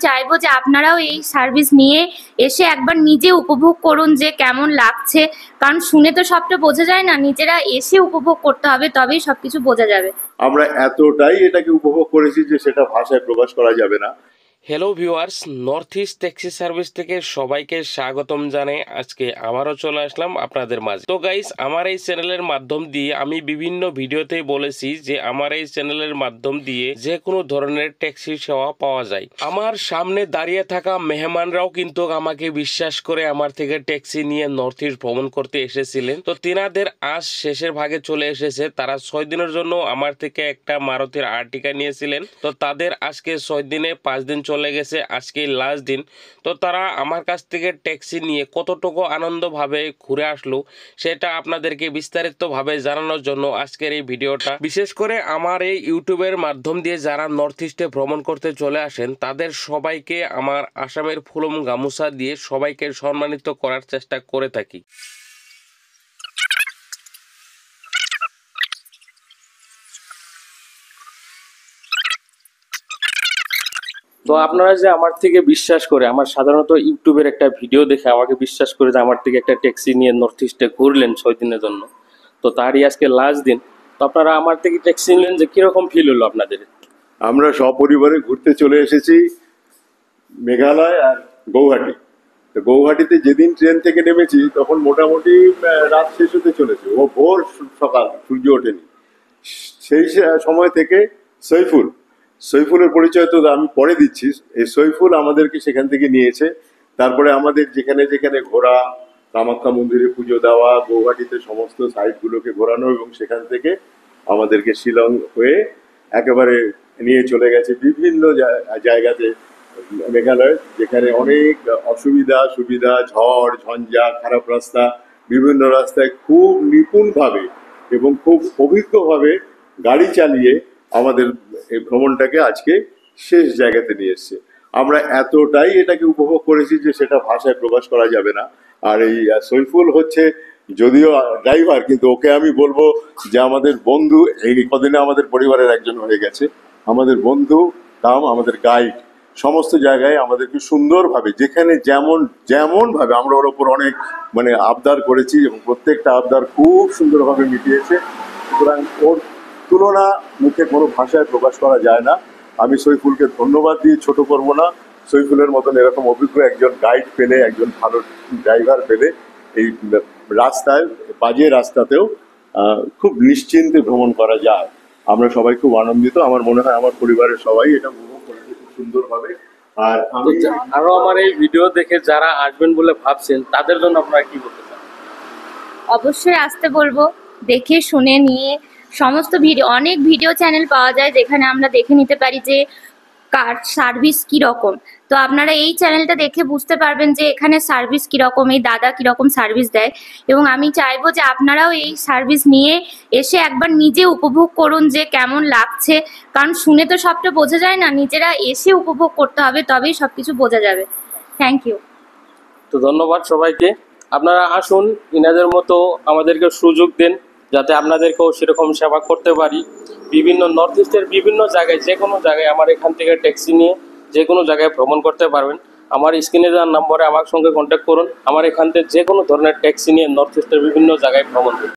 চাইবো যে আপনারাও এই সার্ভিস নিয়ে এসে একবার নিজে উপভোগ করুন যে কেমন লাগছে, কারণ শুনে তো সবটা বোঝা যায় না, নিজেরা এসে উপভোগ করতে হবে, তবেই সবকিছু বোঝা যাবে। আমরা এতটাই এটাকে উপভোগ করেছি যে সেটা ভাষায় প্রকাশ করা যাবে না। Hello viewers, north east taxi service থেকে সবাইকে স্বাগতম জানাই। আজকে আবারও চলে আসলাম আপনাদের মাঝে। তো গাইস, আমার এই চ্যানেলের মাধ্যম দিয়ে আমি বিভিন্ন ভিডিওতেই বলেছি যে আমার এই চ্যানেলের মাধ্যম দিয়ে যে কোনো ধরনের ট্যাক্সি সেবা পাওয়া যায়। আমার সামনে দাঁড়িয়ে থাকা মেহমানরাও কিন্তু আমাকে বিশ্বাস করে আমার থেকে ট্যাক্সি নিয়ে নর্থ ইস্ট ভ্রমণ করতে এসেছিলেন। তো তিনাদের আজ শেষের ভাগে চলে এসেছে। তারা 6 দিনের জন্য আমার থেকে একটা মারুতির আর্টিকা নিয়েছিলেন। তো তাদের আজকে 6 দিনে 5 দিন চলে গেছে, আজকে লাস্ট দিন। তো তারা আমার কাছ থেকে ট্যাক্সি নিয়ে কতটুকু আনন্দভাবে ঘুরে আসলো সেটা আপনাদেরকে বিস্তারিতভাবে জানানোর জন্য আজকের এই ভিডিওটা। বিশেষ করে আমার এই ইউটিউবের মাধ্যম দিয়ে যারা নর্থ ইস্টে ভ্রমণ করতে চলে আসেন তাদের সবাইকে আমার আসামের ফুলম গামুছা দিয়ে সবাইকে সম্মানিত করার চেষ্টা করে থাকি। তো আপনারা যে আমার থেকে বিশ্বাস করে, আমার সাধারণত ইউটিউবের একটা ভিডিও দেখে আমাকে বিশ্বাস করে যে আমার থেকে একটা ট্যাক্সি নিয়ে নর্থ ইস্টে ঘুরলেন 6 দিনের জন্য, তো তারই আজকে লাস্ট দিন। তো আপনারা আমার থেকে ট্যাক্সি নিলেন, যে কিরকম ফিল হলো আপনাদের? আমরা সপরিবারে ঘুরতে চলে এসেছি মেঘালয় আর গৌহাটি। তো গৌহাটিতে যেদিন ট্রেন থেকে নেমেছি তখন মোটামুটি রাত শেষ হতে চলেছে, ও ভোর সকাল, সূর্য ওঠেনি। সেই সময় থেকে সৈফুলের পরিচয় তো আমি পরে দিচ্ছি। এই সৈফুল আমাদেরকে সেখান থেকে নিয়েছে। তারপরে আমাদের যেখানে যেখানে ঘোরা, কামাখ্যা মন্দিরে পুজো দেওয়া, গৌহাটিতে সমস্ত সাইটগুলোকে ঘোরানো, এবং সেখান থেকে আমাদেরকে শিলং হয়ে একেবারে নিয়ে চলে গেছে বিভিন্ন জায়গাতে মেঘালয়, যেখানে অনেক অসুবিধা সুবিধা, ঝড় ঝঞ্ঝা, খারাপ রাস্তা, বিভিন্ন রাস্তায় খুব নিপুণভাবে এবং খুব অভিজ্ঞভাবে গাড়ি চালিয়ে আমাদের এই ভ্রমণটাকে আজকে শেষ জায়গাতে নিয়ে এসছে। আমরা এতটাই এটাকে উপভোগ করেছি যে সেটা ভাষায় প্রকাশ করা যাবে না। আর এই সৈফুল হচ্ছে যদিও ড্রাইভার, কিন্তু ওকে আমি বলবো যে আমাদের বন্ধু, এই কদিনে আমাদের পরিবারের একজন হয়ে গেছে, আমাদের বন্ধু কাম আমাদের গাইড। সমস্ত জায়গায় আমাদেরকে সুন্দরভাবে, যেখানে যেমনভাবে আমরা ওর ওপর অনেক আবদার করেছি এবং প্রত্যেকটা আবদার খুব সুন্দরভাবে মিটিয়েছে। সুতরাং ওর তুলনা মুখে কোনো ভাষায় প্রকাশ করা যায় না। আমি সৈফুলকে ধন্যবাদ দিয়ে ছোট করব না। সৈফুলের মতন এরকম অভিজ্ঞ একজন গাইড পেলে, একজন ভালো ড্রাইভার পেলে এই রাস্তায়, বাজে রাস্তাতেও খুব নিশ্চিন্তে ভ্রমণ করা যায়। আমরা সবাই খুব আনন্দিত। আমার মনে হয় আমার পরিবারের সবাই এটা উপভোগ করেছে খুব সুন্দরভাবে। আর আরো আমার এই ভিডিও দেখে যারা আসবেন বলে ভাবছেন তাদের জন্য আপনারা কি বলতে চান? অবশ্যই আসতে বলবো, দেখে শুনে নিয়ে। সমস্ত ভিডিও, অনেক ভিডিও চ্যানেল পাওয়া যায় যেখানে আমরা দেখে নিতে পারি যে কার সার্ভিস কীরকম। তো আপনারা এই চ্যানেলটা দেখে বুঝতে পারবেন যে এখানে সার্ভিস কীরকম, এই দাদা কীরকম সার্ভিস দেয়। এবং আমি চাইবো যে আপনারাও এই সার্ভিস নিয়ে এসে একবার নিজে উপভোগ করুন যে কেমন লাগছে, কারণ শুনে তো সবটা বোঝা যায় না, নিজেরা এসে উপভোগ করতে হবে, তবেই সব কিছু বোঝা যাবে। Thank you. তো ধন্যবাদ সবাইকে। আপনারা আসুন, ইনাদের মতো আমাদেরকে সুযোগ দেন যাতে আপনাদেরকেও সেরকম সেবা করতে পারি। বিভিন্ন নর্থ ইস্টের বিভিন্ন জায়গায়, যে কোনো জায়গায় আমার এখান থেকে ট্যাক্সি নিয়ে যে কোনো জায়গায় ভ্রমণ করতে পারবেন। আমার স্ক্রিনে দেওয়ার নম্বরে আমার সঙ্গে কন্ট্যাক্ট করুন। আমার এখান থেকে যে কোনো ধরনের ট্যাক্সি নিয়ে নর্থ ইস্টের বিভিন্ন জায়গায় ভ্রমণ করুন।